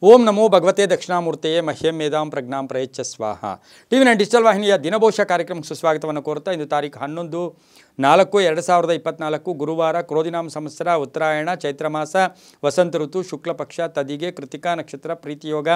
ಓಂ ನಮೋ ಭಗವತೆ ದಕ್ಷಿಣಾಮೂರ್ತಿಯೇ ಮಹ್ಯಂ ಮೇಧಾಂ ಪ್ರಜ್ಞಾಂ ಪ್ರಯಚ್ಛ ಸ್ವಾಹ. ಟಿವಿ9 ಡಿಜಿಟಲ್ ವಾಹಿನಿಯ ದಿನಭೋಷ ಕಾರ್ಯಕ್ರಮಕ್ಕೆ ಸುಸ್ವಾಗತವನ್ನು ಕೋರುತ್ತಾ ಇಂದು ತಾರೀಕು 11/4/2024 ಗುರುವಾರ ಕ್ರೋಧಿನಾಮ ಸಂವತ್ಸರ ಉತ್ತರಾಯಣ ಚೈತ್ರ ಮಾಸ ವಸಂತ ಋತು ಶುಕ್ಲ ಪಕ್ಷ ತದಿಗೆ ಕೃತಿಕಾ ನಕ್ಷತ್ರ ಪ್ರೀತಿಯೋಗ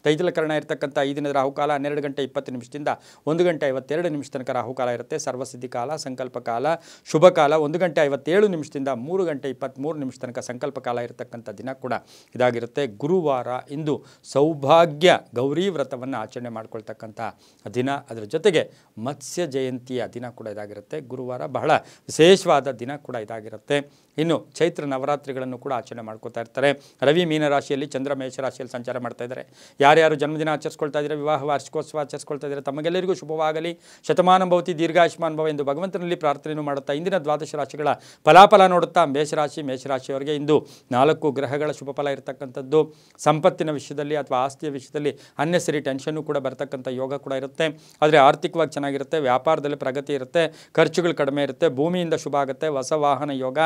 ತೈತಲಕರಣ ಇರತಕ್ಕಂಥ ಈ ದಿನದ ರಾಹುಕಾಲ 12 ಗಂಟೆ 20 ನಿಮಿಷದಿಂದ 1 ಗಂಟೆ 52 ನಿಮಿಷ ತನಕ ರಾಹುಕಾಲ ಇರುತ್ತೆ. ಸರ್ವಸಿದ್ಧಿ ಕಾಲ ಸಂಕಲ್ಪ ಕಾಲ ಶುಭ ಕಾಲ 1 ಗಂಟೆ 57 ನಿಮಿಷದಿಂದ 3 ಗಂಟೆ 23 ನಿಮಿಷ ತನಕ ಸಂಕಲ್ಪ ಕಾಲ ಇರತಕ್ಕಂಥ ದಿನ ಕೂಡ ಇದಾಗಿರುತ್ತೆ. ಗುರುವಾರ ಇಂದು ಸೌಭಾಗ್ಯ ಗೌರಿ ವ್ರತವನ್ನು ಆಚರಣೆ ಮಾಡ್ಕೊಳ್ತಕ್ಕಂಥ ದಿನ. ಅದರ ಜೊತೆಗೆ ಮತ್ಸ್ಯ ಜಯಂತಿಯ ದಿನ ಕೂಡ ಇದಾಗಿರುತ್ತೆ. ಗುರುವಾರ ಬಹಳ ವಿಶೇಷವಾದ ದಿನ ಕೂಡ ಇದಾಗಿರುತ್ತೆ. ಇನ್ನು ಚೈತ್ರ ನವರಾತ್ರಿಗಳನ್ನು ಕೂಡ ಆಚರಣೆ ಮಾಡ್ಕೋತಾ ಇರ್ತಾರೆ. ರವಿ ಮೀನರಾಶಿಯಲ್ಲಿ, ಚಂದ್ರ ಮೇಷರಾಶಿಯಲ್ಲಿ ಸಂಚಾರ ಮಾಡ್ತಾ ಇದ್ದಾರೆ. ಯಾರ್ಯಾರು ಜನ್ಮದಿನ ಆಚರಿಸ್ಕೊಳ್ತಾ ಇದ್ದಾರೆ, ವಿವಾಹ ವಾರ್ಷಿಕೋತ್ಸವ ಆಚರಿಸ್ಕೊಳ್ತಾ ಇದ್ದಾರೆ, ತಮಗೆಲ್ಲರಿಗೂ ಶುಭವಾಗಲಿ, ಶತಮಾನ ಭವತಿ ದೀರ್ಘಾಯುಷ್ಮಾನ್ ಭವ ಎಂದು ಭಗವಂತನಲ್ಲಿ ಪ್ರಾರ್ಥನೆಯನ್ನು ಮಾಡುತ್ತಾ ಇಂದಿನ ದ್ವಾದಶ ರಾಶಿಗಳ ಫಲಾಫಲ ನೋಡುತ್ತಾ ಮೇಷರಾಶಿಯವರಿಗೆ ಇಂದು 4 ಗ್ರಹಗಳ ಶುಭ ಫಲ ಇರತಕ್ಕಂಥದ್ದು. ಸಂಪತ್ತಿನ ವಿಷಯದಲ್ಲಿ ಅಥವಾ ಆಸ್ತಿಯ ವಿಷಯದಲ್ಲಿ ಅನ್ನೆಸರಿ ಟೆನ್ಷನ್ನು ಕೂಡ ಬರ್ತಕ್ಕಂಥ ಯೋಗ ಕೂಡ ಇರುತ್ತೆ. ಆದರೆ ಆರ್ಥಿಕವಾಗಿ ಚೆನ್ನಾಗಿರುತ್ತೆ, ವ್ಯಾಪಾರದಲ್ಲಿ ಪ್ರಗತಿ ಇರುತ್ತೆ, ಖರ್ಚುಗಳು ಕಡಿಮೆ ಇರುತ್ತೆ, ಭೂಮಿಯಿಂದ ಶುಭ ಆಗುತ್ತೆ, ಹೊಸ ವಾಹನ ಯೋಗ,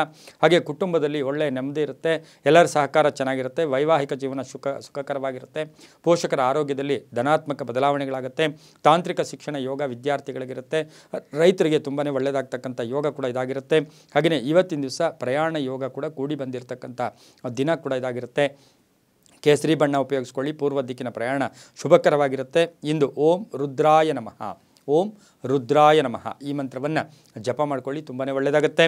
ಹಾಗೆ ಕುಟುಂಬದಲ್ಲಿ ಒಳ್ಳೆಯ ನೆಮ್ಮದಿ ಇರುತ್ತೆ, ಎಲ್ಲರ ಸಹಕಾರ ಚೆನ್ನಾಗಿರುತ್ತೆ, ವೈವಾಹಿಕ ಜೀವನ ಸುಖಕರವಾಗಿರುತ್ತೆ, ಪೋಷಕರ ಆರೋಗ್ಯದಲ್ಲಿ ಧನಾತ್ಮಕ ಬದಲಾವಣೆಗಳಾಗುತ್ತೆ, ತಾಂತ್ರಿಕ ಶಿಕ್ಷಣ ಯೋಗ ವಿದ್ಯಾರ್ಥಿಗಳಿಗಿರುತ್ತೆ, ರೈತರಿಗೆ ತುಂಬಾ ಒಳ್ಳೆಯದಾಗ್ತಕ್ಕಂಥ ಯೋಗ ಕೂಡ ಇದಾಗಿರುತ್ತೆ. ಹಾಗೆಯೇ ಇವತ್ತಿನ ದಿವಸ ಪ್ರಯಾಣ ಯೋಗ ಕೂಡ ಕೂಡಿ ಬಂದಿರತಕ್ಕಂಥ ದಿನ ಕೂಡ ಇದಾಗಿರುತ್ತೆ. ಕೇಸರಿ ಬಣ್ಣ ಉಪಯೋಗಿಸ್ಕೊಳ್ಳಿ, ಪೂರ್ವ ದಿಕ್ಕಿನ ಪ್ರಯಾಣ ಶುಭಕರವಾಗಿರುತ್ತೆ. ಇಂದು ಓಂ ರುದ್ರಾಯ ನಮಃ, ಓಂ ರುದ್ರಾಯ ನಮಃ ಈ ಮಂತ್ರವನ್ನು ಜಪ ಮಾಡ್ಕೊಳ್ಳಿ, ತುಂಬಾ ಒಳ್ಳೆಯದಾಗುತ್ತೆ.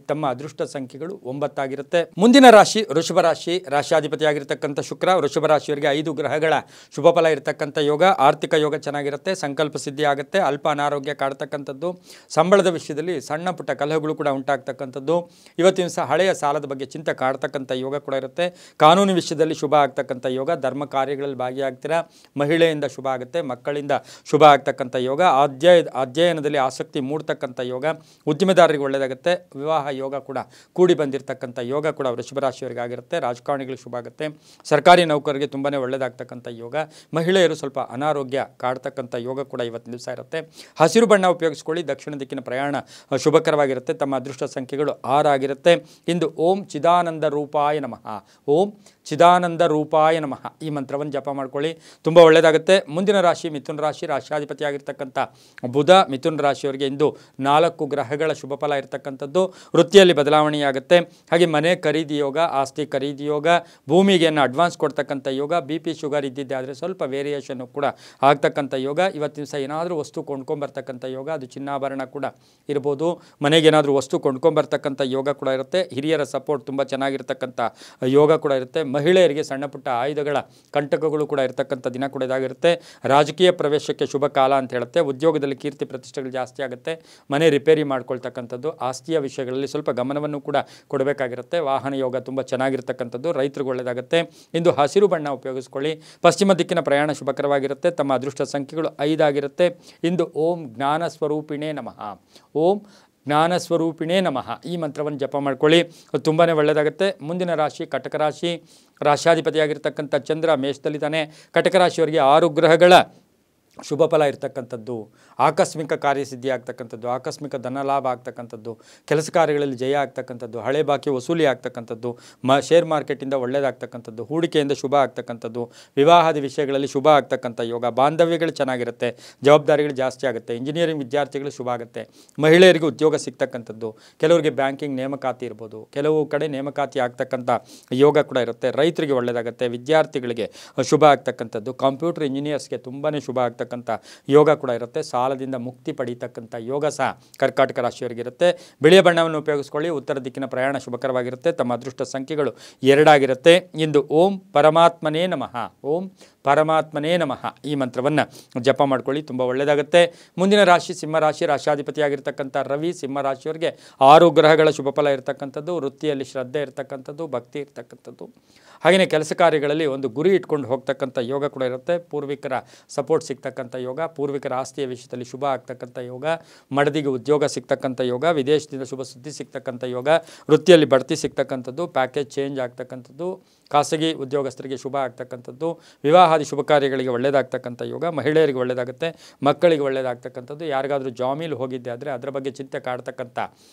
ತಮ್ಮ ಅದೃಷ್ಟ ಸಂಖ್ಯೆಗಳು 9 ಆಗಿರುತ್ತೆ. ಮುಂದಿನ ರಾಶಿ ವೃಷಭ ರಾಶಿ. ರಾಶಿಯಾಧಿಪತಿಯಾಗಿರ್ತಕ್ಕಂಥ ಶುಕ್ರ ವೃಷಭ ರಾಶಿಯವರಿಗೆ 5 ಗ್ರಹಗಳ ಶುಭ ಫಲ ಇರತಕ್ಕಂಥ ಯೋಗ. ಆರ್ಥಿಕ ಯೋಗ ಚೆನ್ನಾಗಿರುತ್ತೆ, ಸಂಕಲ್ಪ ಸಿದ್ಧಿ ಆಗುತ್ತೆ, ಅಲ್ಪ ಅನಾರೋಗ್ಯ ಕಾಡ್ತಕ್ಕಂಥದ್ದು, ಸಂಬಳದ ವಿಷಯದಲ್ಲಿ ಸಣ್ಣ ಪುಟ್ಟ ಕಲಹಗಳು ಕೂಡ ಉಂಟಾಗ್ತಕ್ಕಂಥದ್ದು. ಇವತ್ತಿನ ಸಹ ಹಳೆಯ ಸಾಲದ ಬಗ್ಗೆ ಚಿಂತೆ ಕಾಡ್ತಕ್ಕಂಥ ಯೋಗ ಕೂಡ ಇರುತ್ತೆ. ಕಾನೂನು ವಿಷಯದಲ್ಲಿ ಶುಭ ಆಗ್ತಕ್ಕಂಥ ಯೋಗ, ಧರ್ಮ ಕಾರ್ಯಗಳಲ್ಲಿ ಭಾಗಿಯಾಗ್ತೀರಾ, ಮಹಿಳೆಯಿಂದ ಶುಭ ಆಗುತ್ತೆ, ಮಕ್ಕಳಿಂದ ಶುಭ ಆಗ್ತಕ್ಕಂಥ ಯೋಗ, ಅಧ್ಯಯನದಲ್ಲಿ ಆಸಕ್ತಿ ಮೂಡ್ತಕ್ಕಂಥ ಯೋಗ, ಉದ್ಯಮದಾರರಿಗೆ ಒಳ್ಳೆಯದಾಗುತ್ತೆ, ವಿವಾಹ ಯೋಗ ಕೂಡ ಕೂಡಿ ಬಂದಿರತಕ್ಕಂಥ ಯೋಗ ಕೂಡ ವೃಷಭ ರಾಶಿಯವರಿಗೆ ಆಗಿರುತ್ತೆ. ರಾಜಕಾರಣಿಗಳಿಗೆ ಶುಭ ಆಗುತ್ತೆ, ಸರ್ಕಾರಿ ನೌಕರರಿಗೆ ತುಂಬಾ ಒಳ್ಳೆಯದಾಗ್ತಕ್ಕಂಥ ಯೋಗ, ಮಹಿಳೆಯರು ಸ್ವಲ್ಪ ಅನಾರೋಗ್ಯ ಕಾಡ್ತಕ್ಕಂಥ ಯೋಗ ಕೂಡ ಇವತ್ತಿನ ದಿವಸ ಇರುತ್ತೆ. ಹಸಿರು ಬಣ್ಣ ಉಪಯೋಗಿಸ್ಕೊಳ್ಳಿ, ದಕ್ಷಿಣ ದಿಕ್ಕಿನ ಪ್ರಯಾಣ ಶುಭಕರವಾಗಿರುತ್ತೆ. ತಮ್ಮ ಅದೃಷ್ಟ ಸಂಖ್ಯೆಗಳು 6 ಆಗಿರುತ್ತೆ. ಇಂದು ಓಂ ಚಿದಾನಂದ ರೂಪಾಯ ನಮಃ, ಓಂ ಚಿದಾನಂದ ರೂಪಾಯ ನಮಃ ಈ ಮಂತ್ರವನ್ನು ಜಪ ಮಾಡ್ಕೊಳ್ಳಿ, ತುಂಬ ಒಳ್ಳೆಯದಾಗುತ್ತೆ. ಮುಂದಿನ ರಾಶಿ ಮಿಥುನ ರಾಶಿ. ರಾಶಿಯಾಧಿಪತಿಯಾಗಿರ್ತಕ್ಕಂಥ ಬುಧ ಮಿಥುನ ರಾಶಿಯವರಿಗೆ ಇಂದು 4 ಗ್ರಹಗಳ ಶುಭ ಫಲ ಇರತಕ್ಕಂಥದ್ದು. ವೃತ್ತಿಯಲ್ಲಿ ಬದಲಾವಣೆಯಾಗುತ್ತೆ, ಹಾಗೆ ಮನೆ ಖರೀದಿ ಯೋಗ, ಆಸ್ತಿ ಖರೀದಿ ಯೋಗ, ಭೂಮಿಗೆ ಅಡ್ವಾನ್ಸ್ ಕೊಡ್ತಕ್ಕಂಥ ಯೋಗ, BP ಶುಗರ್ ಇದ್ದಿದ್ದೆ ಆದರೆ ಸ್ವಲ್ಪ ವೇರಿಯೇಷನ್ನು ಕೂಡ ಆಗ್ತಕ್ಕಂಥ ಯೋಗ. ಇವತ್ತಿನ ಸಹ ಏನಾದರೂ ವಸ್ತು ಕೊಂಡ್ಕೊಂಬರ್ತಕ್ಕಂಥ ಯೋಗ, ಅದು ಚಿನ್ನಾಭರಣ ಕೂಡ ಇರ್ಬೋದು, ಮನೆಗೆ ಏನಾದರೂ ವಸ್ತು ಕೊಂಡ್ಕೊಂಬರ್ತಕ್ಕಂಥ ಯೋಗ ಕೂಡ ಇರುತ್ತೆ. ಹಿರಿಯರ ಸಪೋರ್ಟ್ ತುಂಬ ಚೆನ್ನಾಗಿರ್ತಕ್ಕಂಥ ಯೋಗ ಕೂಡ ಇರುತ್ತೆ. ಮಹಿಳೆಯರಿಗೆ ಸಣ್ಣ ಪುಟ್ಟ ಆಯುಧಗಳ ಕಂಟಕಗಳು ಕೂಡ ಇರತಕ್ಕಂಥ ದಿನ ಕೂಡ ಇದಾಗಿರುತ್ತೆ. ರಾಜಕೀಯ ಪ್ರವೇಶಕ್ಕೆ ಶುಭ ಕಾಲ ಅಂತ ಹೇಳುತ್ತೆ. ಉದ್ಯೋಗದಲ್ಲಿ ಕೀರ್ತಿ ಪ್ರತಿಷ್ಠೆಗಳು ಜಾಸ್ತಿ ಆಗುತ್ತೆ, ಮನೆ ರಿಪೇರಿ ಮಾಡ್ಕೊಳ್ತಕ್ಕಂಥದ್ದು, ಆಸ್ತಿಯ ವಿಷಯಗಳಲ್ಲಿ ಸ್ವಲ್ಪ ಗಮನವನ್ನು ಕೂಡ ಕೊಡಬೇಕಾಗಿರುತ್ತೆ. ವಾಹನ ಯೋಗ ತುಂಬ ಚೆನ್ನಾಗಿರ್ತಕ್ಕಂಥದ್ದು, ರೈತರಿಗೆ ಒಳ್ಳೆಯದಾಗುತ್ತೆ. ಇಂದು ಹಸಿರು ಬಣ್ಣ ಉಪಯೋಗಿಸ್ಕೊಳ್ಳಿ, ಪಶ್ಚಿಮ ದಿಕ್ಕಿನ ಪ್ರಯಾಣ ಶುಭಕರವಾಗಿರುತ್ತೆ. ತಮ್ಮ ಅದೃಷ್ಟ ಸಂಖ್ಯೆಗಳು 5 ಆಗಿರುತ್ತೆ. ಇಂದು ಓಂ ಜ್ಞಾನ ಸ್ವರೂಪಿಣೇ ನಮಃ, ಓಂ ಜ್ಞಾನ ಸ್ವರೂಪಿಣೇ ನಮಃ ಈ ಮಂತ್ರವನ್ನು ಜಪ ಮಾಡ್ಕೊಳ್ಳಿ, ತುಂಬಾ ಒಳ್ಳೆಯದಾಗುತ್ತೆ. ಮುಂದಿನ ರಾಶಿ ಕಟಕ ರಾಶಿ. ರಾಶಿಯಾಧಿಪತಿಯಾಗಿರ್ತಕ್ಕಂಥ ಚಂದ್ರ ಮೇಷದಲ್ಲಿದ್ದಾನೆ. ಕಟಕ ರಾಶಿಯವರಿಗೆ 6 ಗ್ರಹಗಳ ಶುಭ ಫಲ ಇರ್ತಕ್ಕಂಥದ್ದು. ಆಕಸ್ಮಿಕ ಕಾರ್ಯಸಿದ್ಧಿ ಆಗ್ತಕ್ಕಂಥದ್ದು, ಆಕಸ್ಮಿಕ ಧನಲಾಭ ಆಗ್ತಕ್ಕಂಥದ್ದು, ಕೆಲಸ ಕಾರ್ಯಗಳಲ್ಲಿ ಜಯ ಆಗ್ತಕ್ಕಂಥದ್ದು, ಹಳೆ ಬಾಕಿ ವಸೂಲಿ ಆಗ್ತಕ್ಕಂಥದ್ದು, ಶೇರ್ ಮಾರ್ಕೆಟಿಂದ ಒಳ್ಳೆಯದಾಗ್ತಕ್ಕಂಥದ್ದು, ಹೂಡಿಕೆಯಿಂದ ಶುಭ ಆಗ್ತಕ್ಕಂಥದ್ದು, ವಿವಾಹದ ವಿಷಯಗಳಲ್ಲಿ ಶುಭ ಆಗ್ತಕ್ಕಂಥ ಯೋಗ, ಬಾಂಧವ್ಯಗಳು ಚೆನ್ನಾಗಿರುತ್ತೆ, ಜವಾಬ್ದಾರಿಗಳು ಜಾಸ್ತಿ ಆಗುತ್ತೆ, ಇಂಜಿನಿಯರಿಂಗ್ ವಿದ್ಯಾರ್ಥಿಗಳು ಶುಭ ಆಗುತ್ತೆ, ಮಹಿಳೆಯರಿಗೆ ಉದ್ಯೋಗ ಸಿಗ್ತಕ್ಕಂಥದ್ದು, ಕೆಲವರಿಗೆ ಬ್ಯಾಂಕಿಂಗ್ ನೇಮಕಾತಿ ಇರ್ಬೋದು, ಕೆಲವು ಕಡೆ ನೇಮಕಾತಿ ಆಗ್ತಕ್ಕಂಥ ಯೋಗ ಕೂಡ ಇರುತ್ತೆ. ರೈತರಿಗೆ ಒಳ್ಳೆಯದಾಗುತ್ತೆ, ವಿದ್ಯಾರ್ಥಿಗಳಿಗೆ ಶುಭ ಆಗ್ತಕ್ಕಂಥದ್ದು, ಕಂಪ್ಯೂಟರ್ ಇಂಜಿನಿಯರ್ಸ್ಗೆ ತುಂಬಾ ಶುಭ ಆಗ್ತಕ್ಕಂಥ ಯೋಗ ಕೂಡ ಇರುತ್ತೆ. ಸಾಲದಿಂದ ಮುಕ್ತಿ ಪಡೀತಕ್ಕಂಥ ಯೋಗ ಸಹ ಕರ್ಕಾಟಕ ರಾಶಿಯವರಿಗಿರುತ್ತೆ. ಬಿಳಿಯ ಬಣ್ಣವನ್ನು ಉಪಯೋಗಿಸ್ಕೊಳ್ಳಿ, ಉತ್ತರ ದಿಕ್ಕಿನ ಪ್ರಯಾಣ ಶುಭಕರವಾಗಿರುತ್ತೆ. ತಮ್ಮ ಅದೃಷ್ಟ ಸಂಖ್ಯೆಗಳು 2 ಆಗಿರುತ್ತೆ. ಇಂದು ಓಂ ಪರಮಾತ್ಮನೇ ನಮಃ, ಓಂ ಪರಮಾತ್ಮನೇ ನಮಃ ಈ ಮಂತ್ರವನ್ನು ಜಪ ಮಾಡ್ಕೊಳ್ಳಿ, ತುಂಬ ಒಳ್ಳೆಯದಾಗುತ್ತೆ. ಮುಂದಿನ ರಾಶಿ ಸಿಂಹರಾಶಿ. ರಾಶಿಯಾಧಿಪತಿಯಾಗಿರ್ತಕ್ಕಂಥ ರವಿ ಸಿಂಹರಾಶಿಯವರಿಗೆ 6 ಗ್ರಹಗಳ ಶುಭ ಫಲ ಇರತಕ್ಕಂಥದ್ದು. ವೃತ್ತಿಯಲ್ಲಿ ಶ್ರದ್ಧೆ ಇರತಕ್ಕಂಥದ್ದು, ಭಕ್ತಿ ಇರತಕ್ಕಂಥದ್ದು, ಹಾಗೆಯೇ ಕೆಲಸ ಕಾರ್ಯಗಳಲ್ಲಿ ಒಂದು ಗುರಿ ಇಟ್ಕೊಂಡು ಹೋಗ್ತಕ್ಕಂಥ ಯೋಗ ಕೂಡ ಇರುತ್ತೆ. ಪೂರ್ವಿಕರ ಸಪೋರ್ಟ್ ಸಿಗ್ತಕ್ಕಂಥ ಯೋಗ, ಪೂರ್ವಿಕರ ಆಸ್ತಿಯ ವಿಷಯದಲ್ಲಿ ಶುಭ ಆಗ್ತಕ್ಕಂಥ ಯೋಗ, ಮಡದಿಗೆ ಉದ್ಯೋಗ ಸಿಗ್ತಕ್ಕಂಥ ಯೋಗ, ವಿದೇಶದಿಂದ ಶುಭ ಸುದ್ದಿ ಸಿಗ್ತಕ್ಕಂಥ ಯೋಗ, ವೃತ್ತಿಯಲ್ಲಿ ಬಡ್ತಿ ಸಿಗ್ತಕ್ಕಂಥದ್ದು, ಪ್ಯಾಕೇಜ್ ಚೇಂಜ್ ಆಗ್ತಕ್ಕಂಥದ್ದು, ಖಾಸಗಿ ಉದ್ಯೋಗಸ್ಥರಿಗೆ ಶುಭ ಆಗ್ತಕ್ಕಂಥದ್ದು, ವಿವಾಹಾದಿ ಶುಭ ಕಾರ್ಯಗಳಿಗೆ ಒಳ್ಳೆಯದಾಗ್ತಕ್ಕಂಥ ಯೋಗ, ಮಹಿಳೆಯರಿಗೆ ಒಳ್ಳೆಯದಾಗುತ್ತೆ, ಮಕ್ಕಳಿಗೆ ಒಳ್ಳೆಯದಾಗ್ತಕ್ಕಂಥದ್ದು. ಯಾರಿಗಾದರೂ ಜಾಮೀನು ಹೋಗಿದ್ದೆ ಆದರೆ ಅದರ ಬಗ್ಗೆ ಚಿಂತೆ ಕಾಡ್ತಕ್ಕಂಥ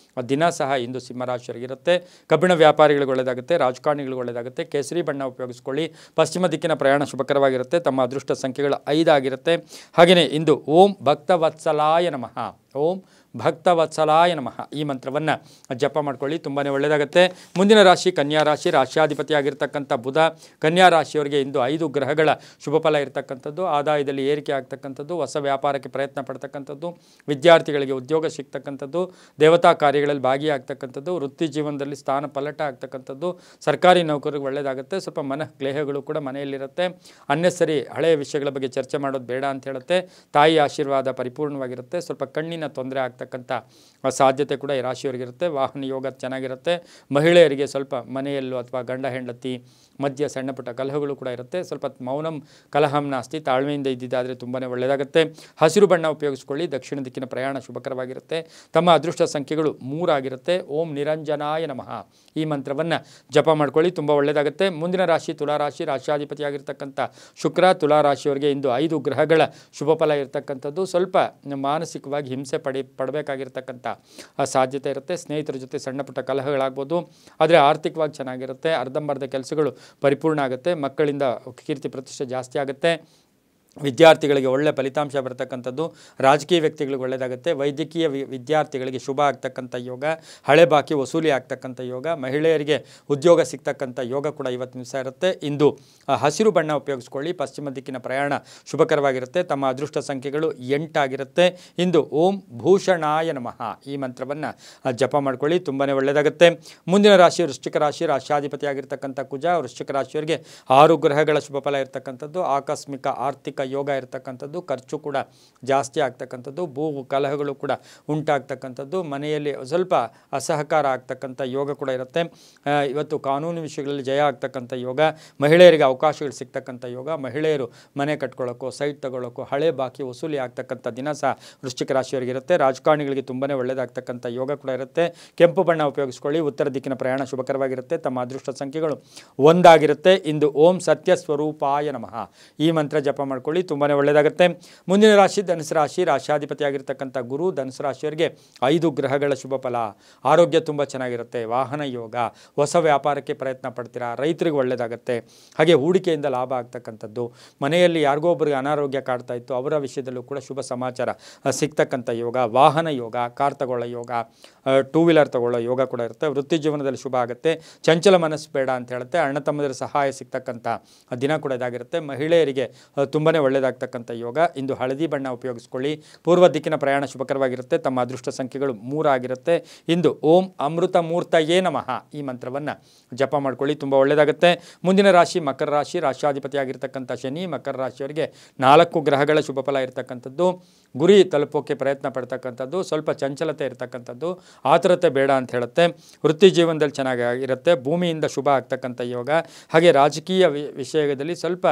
ದಿನ ಸಹ ಇಂದು ಸಿಂಹರಾಶಿಯವರಿಗಿರುತ್ತೆ. ಕಬ್ಬಿಣ ವ್ಯಾಪಾರಿಗಳಿಗೆ ಒಳ್ಳೆಯದಾಗುತ್ತೆ, ರಾಜಕಾರಣಿಗಳಿಗೆ ಒಳ್ಳೆಯದಾಗುತ್ತೆ. ಕೇಸರಿ ಬಣ್ಣ ಉಪಯೋಗಿಸ್ಕೊಳ್ಳಿ. ಪಶ್ಚಿಮ ದಿಕ್ಕಿನ ಪ್ರಯಾಣ ಶುಭಕರವಾಗಿರುತ್ತೆ. ತಮ್ಮ ಅದೃಷ್ಟ ಸಂಖ್ಯೆಗಳು 5 ಆಗಿರುತ್ತೆ. ಹಾಗೆಯೇ ಇಂದು ಓಂ ಭಕ್ತವತ್ಸಲಾಯ ನಮಃ, ಓಂ ಭಕ್ತವತ್ಸಲಾಯ ನಮಃ ಈ ಮಂತ್ರವನ್ನು ಜಪ ಮಾಡ್ಕೊಳ್ಳಿ, ತುಂಬಾ ಒಳ್ಳೆಯದಾಗುತ್ತೆ. ಮುಂದಿನ ರಾಶಿ ಕನ್ಯಾ ರಾಶಿ. ರಾಶ್ಯಾಧಿಪತಿಯಾಗಿರ್ತಕ್ಕಂಥ ಬುಧ ಕನ್ಯಾ ರಾಶಿಯವರಿಗೆ ಇಂದು 5 ಗ್ರಹಗಳ ಶುಭ ಫಲ ಇರತಕ್ಕಂಥದ್ದು. ಆದಾಯದಲ್ಲಿ ಏರಿಕೆ ಆಗ್ತಕ್ಕಂಥದ್ದು, ಹೊಸ ವ್ಯಾಪಾರಕ್ಕೆ ಪ್ರಯತ್ನ ಪಡ್ತಕ್ಕಂಥದ್ದು, ವಿದ್ಯಾರ್ಥಿಗಳಿಗೆ ಉದ್ಯೋಗ ಸಿಗ್ತಕ್ಕಂಥದ್ದು, ದೇವತಾ ಕಾರ್ಯಗಳಲ್ಲಿ ಭಾಗಿಯಾಗ್ತಕ್ಕಂಥದ್ದು, ವೃತ್ತಿ ಜೀವನದಲ್ಲಿ ಸ್ಥಾನ ಪಲ್ಲಟ ಆಗ್ತಕ್ಕಂಥದ್ದು, ಸರ್ಕಾರಿ ನೌಕರಿಗೆ ಒಳ್ಳೆಯದಾಗುತ್ತೆ. ಸ್ವಲ್ಪ ಮನಃಕ್ಲೇಹಗಳು ಕೂಡ ಮನೆಯಲ್ಲಿರುತ್ತೆ. ಅನ್ನೆಸರಿ ಹಳೆಯ ವಿಷಯಗಳ ಬಗ್ಗೆ ಚರ್ಚೆ ಮಾಡೋದು ಬೇಡ ಅಂತ ಹೇಳುತ್ತೆ. ತಾಯಿ ಆಶೀರ್ವಾದ ಪರಿಪೂರ್ಣವಾಗಿರುತ್ತೆ. ಸ್ವಲ್ಪ ಕಣ್ಣಿನ ತೊಂದರೆ ಆಗ್ತಕ್ಕಂಥ ಸಾಧ್ಯತೆ ಕೂಡ ಈ ರಾಶಿಯವರಿಗಿರುತ್ತೆ. ವಾಹನ ಯೋಗ ಚೆನ್ನಾಗಿರುತ್ತೆ. ಮಹಿಳೆಯರಿಗೆ ಸ್ವಲ್ಪ ಮನೆಯಲ್ಲೂ ಅಥವಾ ಗಂಡ ಹೆಂಡತಿ ಮಧ್ಯ ಸಣ್ಣ ಪುಟ್ಟ ಕಲಹಗಳು ಕೂಡ ಇರುತ್ತೆ. ಸ್ವಲ್ಪ ಮೌನಂ ಕಲಹಂ ನಾಸ್ತಿ, ತಾಳ್ಮೆಯಿಂದ ಇದ್ದಿದ್ದಾದರೆ ತುಂಬಾ ಒಳ್ಳೆಯದಾಗುತ್ತೆ. ಹಸಿರು ಬಣ್ಣ ಉಪಯೋಗಿಸ್ಕೊಳ್ಳಿ. ದಕ್ಷಿಣ ದಿಕ್ಕಿನ ಪ್ರಯಾಣ ಶುಭಕರವಾಗಿರುತ್ತೆ. ತಮ್ಮ ಅದೃಷ್ಟ ಸಂಖ್ಯೆಗಳು 3 ಆಗಿರುತ್ತೆ. ಓಂ ನಿರಂಜನಾಯ ನಮಃ ಈ ಮಂತ್ರವನ್ನು ಜಪ ಮಾಡ್ಕೊಳ್ಳಿ, ತುಂಬ ಒಳ್ಳೆಯದಾಗುತ್ತೆ. ಮುಂದಿನ ರಾಶಿ ತುಲಾರಾಶಿ. ರಾಶ್ಯಾಧಿಪತಿಯಾಗಿರ್ತಕ್ಕಂಥ ಶುಕ್ರ ತುಲಾರಾಶಿಯವರಿಗೆ ಇಂದು 5 ಗ್ರಹಗಳ ಶುಭ ಫಲ ಇರತಕ್ಕಂಥದ್ದು. ಸ್ವಲ್ಪ ಮಾನಸಿಕವಾಗಿ ಹಿಂಸೆ ಪಡಬೇಕಾಗಿರ್ತಕ್ಕಂಥ ಸಾಧ್ಯತೆ ಇರುತ್ತೆ. ಸ್ನೇಹಿತರ ಜೊತೆ ಸಣ್ಣ ಪುಟ್ಟ ಕಲಹಗಳಾಗ್ಬೋದು, ಆದರೆ ಆರ್ಥಿಕವಾಗಿ ಚೆನ್ನಾಗಿರುತ್ತೆ. ಅರ್ಧಂಬರ್ಧ ಕೆಲಸಗಳು ಪರಿಪೂರ್ಣ ಆಗುತ್ತೆ. ಮಕ್ಕಳಿಂದ ಕೀರ್ತಿ ಪ್ರತಿಷ್ಠೆ ಜಾಸ್ತಿ ಆಗುತ್ತೆ. ವಿದ್ಯಾರ್ಥಿಗಳಿಗೆ ಒಳ್ಳೆಯ ಫಲಿತಾಂಶ ಬರ್ತಕ್ಕಂಥದ್ದು. ರಾಜಕೀಯ ವ್ಯಕ್ತಿಗಳಿಗೆ ಒಳ್ಳೆಯದಾಗುತ್ತೆ. ವೈದ್ಯಕೀಯ ವಿದ್ಯಾರ್ಥಿಗಳಿಗೆ ಶುಭ ಆಗ್ತಕ್ಕಂಥ ಯೋಗ, ಹಳೆ ಬಾಕಿ ವಸೂಲಿ ಆಗ್ತಕ್ಕಂಥ ಯೋಗ, ಮಹಿಳೆಯರಿಗೆ ಉದ್ಯೋಗ ಸಿಗ್ತಕ್ಕಂಥ ಯೋಗ ಕೂಡ ಇವತ್ತಿನ ದಿವಸ ಇರುತ್ತೆ. ಇಂದು ಹಸಿರು ಬಣ್ಣ ಉಪಯೋಗಿಸ್ಕೊಳ್ಳಿ. ಪಶ್ಚಿಮ ದಿಕ್ಕಿನ ಪ್ರಯಾಣ ಶುಭಕರವಾಗಿರುತ್ತೆ. ತಮ್ಮ ಅದೃಷ್ಟ ಸಂಖ್ಯೆಗಳು 8 ಆಗಿರುತ್ತೆ. ಇಂದು ಓಂ ಭೂಷಣಾಯ ನಮಃ ಈ ಮಂತ್ರವನ್ನು ಜಪ ಮಾಡ್ಕೊಳ್ಳಿ, ತುಂಬಾ ಒಳ್ಳೆಯದಾಗುತ್ತೆ. ಮುಂದಿನ ರಾಶಿ ವೃಶ್ಚಿಕ ರಾಶಿ. ರಾಶ್ಯಾಧಿಪತಿಯಾಗಿರ್ತಕ್ಕಂಥ ಕುಜ ವೃಶ್ಚಿಕ ರಾಶಿಯವರಿಗೆ 6 ಗ್ರಹಗಳ ಶುಭ ಫಲ ಇರತಕ್ಕಂಥದ್ದು. ಆಕಸ್ಮಿಕ ಆರ್ಥಿಕ ಯೋಗ ಇರತಕ್ಕಂಥದ್ದು. ಖರ್ಚು ಕೂಡ ಜಾಸ್ತಿ ಆಗ್ತಕ್ಕಂಥದ್ದು. ಭೂ ಕಲಹಗಳು ಕೂಡ ಉಂಟಾಗ್ತಕ್ಕಂಥದ್ದು. ಮನೆಯಲ್ಲಿ ಸ್ವಲ್ಪ ಅಸಹಕಾರ ಆಗ್ತಕ್ಕಂಥ ಯೋಗ ಕೂಡ ಇರುತ್ತೆ. ಇವತ್ತು ಕಾನೂನು ವಿಷಯಗಳಲ್ಲಿ ಜಯ ಆಗ್ತಕ್ಕಂಥ ಯೋಗ, ಮಹಿಳೆಯರಿಗೆ ಅವಕಾಶಗಳು ಸಿಗ್ತಕ್ಕಂಥ ಯೋಗ, ಮಹಿಳೆಯರು ಮನೆ ಕಟ್ಕೊಳ್ಳೋಕ್ಕೋ ಸೈಟ್ ತಗೊಳ್ಳೋಕ್ಕೋ ಹಳೆ ಬಾಕಿ ವಸೂಲಿ ಆಗ್ತಕ್ಕಂಥ ದಿನ ಸಹ ವೃಶ್ಚಿಕ ರಾಶಿಯವರಿಗಿರುತ್ತೆ. ರಾಜಕಾರಣಿಗಳಿಗೆ ತುಂಬಾ ಒಳ್ಳೆಯದಾಗ್ತಕ್ಕಂಥ ಯೋಗ ಕೂಡ ಇರುತ್ತೆ. ಕೆಂಪು ಬಣ್ಣ ಉಪಯೋಗಿಸ್ಕೊಳ್ಳಿ. ಉತ್ತರ ದಿಕ್ಕಿನ ಪ್ರಯಾಣ ಶುಭಕರವಾಗಿರುತ್ತೆ. ತಮ್ಮ ಅದೃಷ್ಟ ಸಂಖ್ಯೆಗಳು 1 ಆಗಿರುತ್ತೆ. ಇಂದು ಓಂ ಸತ್ಯ ಸ್ವರೂಪಾಯ ನಮಃ ಈ ಮಂತ್ರ ಜಪ ಮಾಡ್ಕೊಳ್ಳಿ, ತುಂಬಾ ಒಳ್ಳೆಯದಾಗುತ್ತೆ. ಮುಂದಿನ ರಾಶಿ ಧನುಸು ರಾಶಿ. ರಾಶ್ಯಾಧಿಪತಿಯಾಗಿರ್ತಕ್ಕಂಥ ಗುರು ಧನುಸು ರಾಶಿಯವರಿಗೆ 5 ಗ್ರಹಗಳ ಶುಭ ಫಲ. ಆರೋಗ್ಯ ತುಂಬ ಚೆನ್ನಾಗಿರುತ್ತೆ. ವಾಹನ ಯೋಗ, ಹೊಸ ವ್ಯಾಪಾರಕ್ಕೆ ಪ್ರಯತ್ನ ಪಡ್ತೀರಾ, ರೈತರಿಗೆ ಒಳ್ಳೆಯದಾಗುತ್ತೆ. ಹಾಗೆ ಹೂಡಿಕೆಯಿಂದ ಲಾಭ ಆಗ್ತಕ್ಕಂಥದ್ದು. ಮನೆಯಲ್ಲಿ ಯಾರಿಗೋ ಒಬ್ಬರಿಗೆ ಅನಾರೋಗ್ಯ ಕಾಡ್ತಾ ಇತ್ತು, ಅವರ ವಿಷಯದಲ್ಲೂ ಕೂಡ ಶುಭ ಸಮಾಚಾರ ಸಿಗ್ತಕ್ಕಂಥ ಯೋಗ. ವಾಹನ ಯೋಗ, ಕಾರ್ ತಗೊಳ್ಳೋ ಯೋಗ, 2 ವೀಲರ್ ತಗೊಳ್ಳೋ ಯೋಗ ಕೂಡ ಇರುತ್ತೆ. ವೃತ್ತಿ ಜೀವನದಲ್ಲಿ ಶುಭ ಆಗುತ್ತೆ. ಚಂಚಲ ಮನಸ್ಸು ಬೇಡ ಅಂತ ಹೇಳುತ್ತೆ. ಅಣ್ಣ ತಮ್ಮದರ ಸಹಾಯ ಸಿಗ್ತಕ್ಕಂಥ ದಿನ ಕೂಡ ಇದಾಗಿರುತ್ತೆ. ಮಹಿಳೆಯರಿಗೆ ತುಂಬಾ ಒಳ್ಳೆಯದಾಗ್ತಕ್ಕಂಥ ಯೋಗ. ಇಂದು ಹಳದಿ ಬಣ್ಣ ಉಪಯೋಗಿಸ್ಕೊಳ್ಳಿ. ಪೂರ್ವ ದಿಕ್ಕಿನ ಪ್ರಯಾಣ ಶುಭಕರವಾಗಿರುತ್ತೆ. ತಮ್ಮ ಅದೃಷ್ಟ ಸಂಖ್ಯೆಗಳು 3 ಆಗಿರುತ್ತೆ. ಇಂದು ಓಂ ಅಮೃತ ಮೂರ್ತಯೇ ನಮಃ ಈ ಮಂತ್ರವನ್ನು ಜಪ ಮಾಡ್ಕೊಳ್ಳಿ, ತುಂಬ ಒಳ್ಳೆಯದಾಗುತ್ತೆ. ಮುಂದಿನ ರಾಶಿ ಮಕರ ರಾಶಿ. ರಾಶ್ಯಾಧಿಪತಿಯಾಗಿರ್ತಕ್ಕಂಥ ಶನಿ ಮಕರ ರಾಶಿಯವರಿಗೆ 4 ಗ್ರಹಗಳ ಶುಭ ಫಲ ಇರತಕ್ಕಂಥದ್ದು. ಗುರಿ ತಲುಪೋಕ್ಕೆ ಪ್ರಯತ್ನ ಪಡ್ತಕ್ಕಂಥದ್ದು. ಸ್ವಲ್ಪ ಚಂಚಲತೆ ಇರತಕ್ಕಂಥದ್ದು, ಆತುರತೆ ಬೇಡ ಅಂತ ಹೇಳುತ್ತೆ. ವೃತ್ತಿ ಜೀವನದಲ್ಲಿ ಚೆನ್ನಾಗಿರುತ್ತೆ. ಭೂಮಿಯಿಂದ ಶುಭ ಆಗ್ತಕ್ಕಂಥ ಯೋಗ. ಹಾಗೆ ರಾಜಕೀಯ ವಿಷಯದಲ್ಲಿ ಸ್ವಲ್ಪ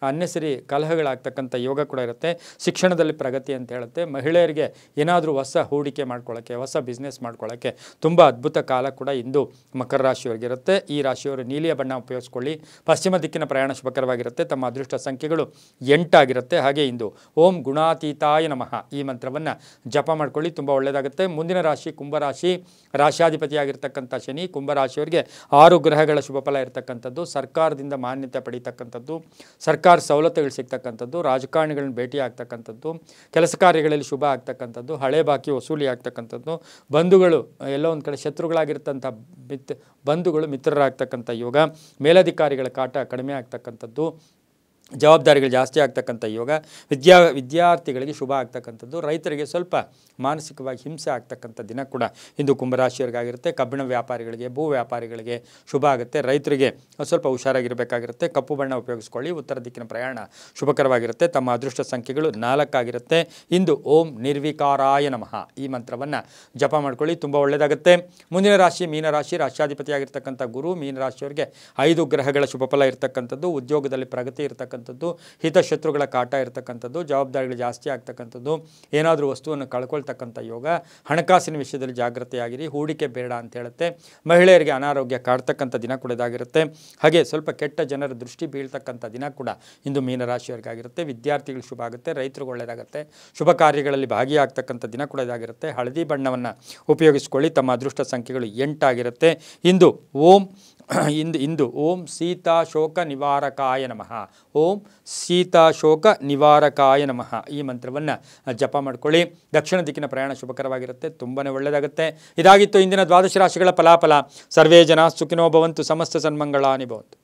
ಅನ್ನೆಸರಿ ಕಲಹಗಳಾಗ್ತಕ್ಕಂಥ ಯೋಗ ಕೂಡ ಇರುತ್ತೆ. ಶಿಕ್ಷಣದಲ್ಲಿ ಪ್ರಗತಿ ಅಂತ ಹೇಳುತ್ತೆ. ಮಹಿಳೆಯರಿಗೆ ಏನಾದರೂ ಹೊಸ ಹೂಡಿಕೆ ಮಾಡ್ಕೊಳ್ಳೋಕ್ಕೆ, ಹೊಸ ಬಿಸ್ನೆಸ್ ಮಾಡ್ಕೊಳ್ಳೋಕ್ಕೆ ತುಂಬ ಅದ್ಭುತ ಕಾಲ ಕೂಡ ಇಂದು ಮಕರ ರಾಶಿಯವರಿಗಿರುತ್ತೆ. ಈ ರಾಶಿಯವರು ನೀಲಿಯ ಬಣ್ಣ ಉಪಯೋಗಿಸ್ಕೊಳ್ಳಿ. ಪಶ್ಚಿಮ ದಿಕ್ಕಿನ ಪ್ರಯಾಣ ಶುಭಕರವಾಗಿರುತ್ತೆ. ತಮ್ಮ ಅದೃಷ್ಟ ಸಂಖ್ಯೆಗಳು 8 ಆಗಿರುತ್ತೆ. ಹಾಗೆ ಇಂದು ಓಂ ಗುಣಾತೀತಾಯ ನಮಃ ಈ ಮಂತ್ರವನ್ನು ಜಪ ಮಾಡ್ಕೊಳ್ಳಿ, ತುಂಬ ಒಳ್ಳೆಯದಾಗುತ್ತೆ. ಮುಂದಿನ ರಾಶಿ ಕುಂಭರಾಶಿ. ರಾಶ್ಯಾಧಿಪತಿಯಾಗಿರ್ತಕ್ಕಂಥ ಶನಿ ಕುಂಭರಾಶಿಯವರಿಗೆ 6 ಗ್ರಹಗಳ ಶುಭ ಫಲ ಇರತಕ್ಕಂಥದ್ದು. ಸರ್ಕಾರದಿಂದ ಮಾನ್ಯತೆ ಪಡೀತಕ್ಕಂಥದ್ದು, ಸರ್ಕಾರ ಸವಲತ್ತುಗಳು ಸಿಗ್ತಕ್ಕಂಥದ್ದು, ರಾಜಕಾರಣಿಗಳನ್ನ ಭೇಟಿ ಆಗ್ತಕ್ಕಂಥದ್ದು, ಕೆಲಸ ಕಾರ್ಯಗಳಲ್ಲಿ ಶುಭ ಆಗ್ತಕ್ಕಂಥದ್ದು, ಹಳೆ ಬಾಕಿ ವಸೂಲಿ ಆಗ್ತಕ್ಕಂಥದ್ದು, ಬಂಧುಗಳು ಎಲ್ಲೋ ಒಂದು ಕಡೆ ಶತ್ರುಗಳಾಗಿರ್ತಂಥ ಬಂಧುಗಳು ಮಿತ್ರರಾಗ್ತಕ್ಕಂಥ ಯೋಗ, ಮೇಲಧಿಕಾರಿಗಳ ಕಾಟ ಕಡಿಮೆ ಆಗ್ತಕ್ಕಂಥದ್ದು, ಜವಾಬ್ದಾರಿಗಳು ಜಾಸ್ತಿ ಆಗ್ತಕ್ಕಂಥ ಯೋಗ, ವಿದ್ಯಾರ್ಥಿಗಳಿಗೆ ಶುಭ ಆಗ್ತಕ್ಕಂಥದ್ದು, ರೈತರಿಗೆ ಸ್ವಲ್ಪ ಮಾನಸಿಕವಾಗಿ ಹಿಂಸೆ ಆಗ್ತಕ್ಕಂಥ ದಿನ ಕೂಡ ಇಂದು ಕುಂಭರಾಶಿಯವರಿಗಾಗಿರುತ್ತೆ. ಕಬ್ಬಿಣ ವ್ಯಾಪಾರಿಗಳಿಗೆ, ಭೂ ವ್ಯಾಪಾರಿಗಳಿಗೆ ಶುಭ ಆಗುತ್ತೆ. ರೈತರಿಗೆ ಸ್ವಲ್ಪ ಹುಷಾರಾಗಿರಬೇಕಾಗಿರುತ್ತೆ. ಕಪ್ಪು ಬಣ್ಣ ಉಪಯೋಗಿಸ್ಕೊಳ್ಳಿ. ಉತ್ತರ ದಿಕ್ಕಿನ ಪ್ರಯಾಣ ಶುಭಕರವಾಗಿರುತ್ತೆ. ತಮ್ಮ ಅದೃಷ್ಟ ಸಂಖ್ಯೆಗಳು 4 ಆಗಿರುತ್ತೆ. ಇಂದು ಓಂ ನಿರ್ವಿಕಾರಾಯ ನಮಃ ಈ ಮಂತ್ರವನ್ನು ಜಪ ಮಾಡ್ಕೊಳ್ಳಿ, ತುಂಬ ಒಳ್ಳೆಯದಾಗುತ್ತೆ. ಮುಂದಿನ ರಾಶಿ ಮೀನರಾಶಿ. ರಾಶ್ಯಾಧಿಪತಿಯಾಗಿರ್ತಕ್ಕಂಥ ಗುರು ಮೀನರಾಶಿಯವರಿಗೆ 5 ಗ್ರಹಗಳ ಶುಭ ಫಲ ಇರತಕ್ಕಂಥದ್ದು. ಉದ್ಯೋಗದಲ್ಲಿ ಪ್ರಗತಿ ಇರತಕ್ಕಂಥ ಇರತಕ್ಕಂಥದ್ದು, ಹಿತಶತ್ರುಗಳ ಕಾಟ ಇರತಕ್ಕಂಥದ್ದು, ಜವಾಬ್ದಾರಿಗಳು ಜಾಸ್ತಿ ಆಗ್ತಕ್ಕಂಥದ್ದು, ಏನಾದರೂ ವಸ್ತುವನ್ನು ಕಳ್ಕೊಳ್ತಕ್ಕಂಥ ಯೋಗ. ಹಣಕಾಸಿನ ವಿಷಯದಲ್ಲಿ ಜಾಗೃತೆಯಾಗಿರಿ, ಹೂಡಿಕೆ ಬೇಡ ಅಂತ ಹೇಳುತ್ತೆ. ಮಹಿಳೆಯರಿಗೆ ಅನಾರೋಗ್ಯ ಕಾಡ್ತಕ್ಕಂಥ ದಿನ ಕೂಡ ಇದಾಗಿರುತ್ತೆ. ಹಾಗೆ ಸ್ವಲ್ಪ ಕೆಟ್ಟ ಜನರ ದೃಷ್ಟಿ ಬೀಳ್ತಕ್ಕಂಥ ದಿನ ಕೂಡ ಇಂದು ಮೀನರಾಶಿಯವರಿಗಾಗಿರುತ್ತೆ. ವಿದ್ಯಾರ್ಥಿಗಳು ಶುಭ ಆಗುತ್ತೆ, ರೈತರಿಗೆ ಒಳ್ಳೆಯದಾಗುತ್ತೆ, ಶುಭ ಕಾರ್ಯಗಳಲ್ಲಿ ಭಾಗಿಯಾಗ್ತಕ್ಕಂಥ ದಿನ ಕೂಡ ಇದಾಗಿರುತ್ತೆ. ಹಳದಿ ಬಣ್ಣವನ್ನು ಉಪಯೋಗಿಸ್ಕೊಳ್ಳಿ. ತಮ್ಮ ಅದೃಷ್ಟ ಸಂಖ್ಯೆಗಳು 8 ಆಗಿರುತ್ತೆ. ಇಂದು ಓಂ ಸೀತಾಶೋಕ ನಿವಾರಕಾಯ ನಮಃ, ಓಂ ಸೀತಾಶೋಕ ನಿವಾರಕಾಯ ನಮಃ ಈ ಮಂತ್ರವನ್ನು ಜಪ ಮಾಡ್ಕೊಳ್ಳಿ. ದಕ್ಷಿಣ ದಿಕ್ಕಿನ ಪ್ರಯಾಣ ಶುಭಕರವಾಗಿರುತ್ತೆ, ತುಂಬಾ ಒಳ್ಳೆಯದಾಗುತ್ತೆ. ಇದಾಗಿತ್ತು ಇಂದಿನ ದ್ವಾದಶ ರಾಶಿಗಳ ಫಲಾಫಲ. ಸರ್ವೇ ಜನ ಸುಖಿನೋ ಭವಂತು, ಸಮಸ್ತ ಸನ್ಮಂಗಳಾನಿ ಭವಂತು.